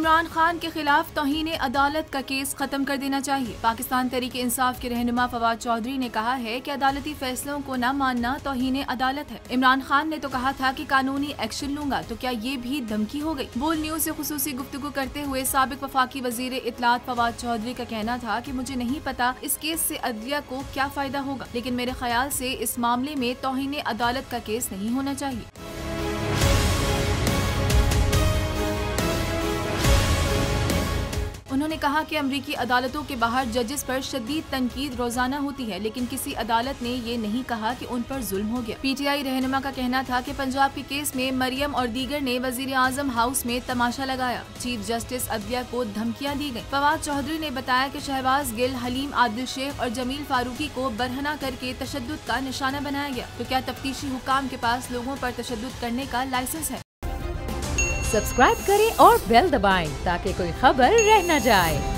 इमरान खान के खिलाफ तौहीन अदालत का केस खत्म कर देना चाहिए। पाकिस्तान तहरीक इंसाफ के रहनुमा फवाद चौधरी ने कहा है कि अदालती फैसलों को न मानना तौहीन अदालत है। इमरान खान ने तो कहा था कि कानूनी एक्शन लूंगा, तो क्या ये भी धमकी हो गई? बोल न्यूज से खुसूसी गुफ्तगू करते हुए साबिक वफाकी वजीर इत्तलात फवाद चौधरी का कहना था कि मुझे नहीं पता इस केस से अदलिया को क्या फायदा होगा, लेकिन मेरे ख्याल से इस मामले में तौहीन अदालत का केस नहीं होना चाहिए। उन्होंने कहा कि अमरीकी अदालतों के बाहर जजेस पर शदीद तनकीद रोजाना होती है, लेकिन किसी अदालत ने ये नहीं कहा कि उन पर जुल्म हो गया। पीटीआई रहनुमा का कहना था कि पंजाब के केस में मरियम और दीगर ने वजीर आजम हाउस में तमाशा लगाया। चीफ जस्टिस अदलिया को धमकियां दी गई। फवाद चौधरी ने बताया कि शहबाज गिल, हलीम आदिल शेख और जमील फारूकी को बरहना करके तशद्दुद का निशाना बनाया गया। तो क्या तफ्तीशी हुकाम के पास लोगों पर तशद्दुद करने का लाइसेंस है? सब्सक्राइब करें और बेल दबाएं ताकि कोई खबर रह न जाए।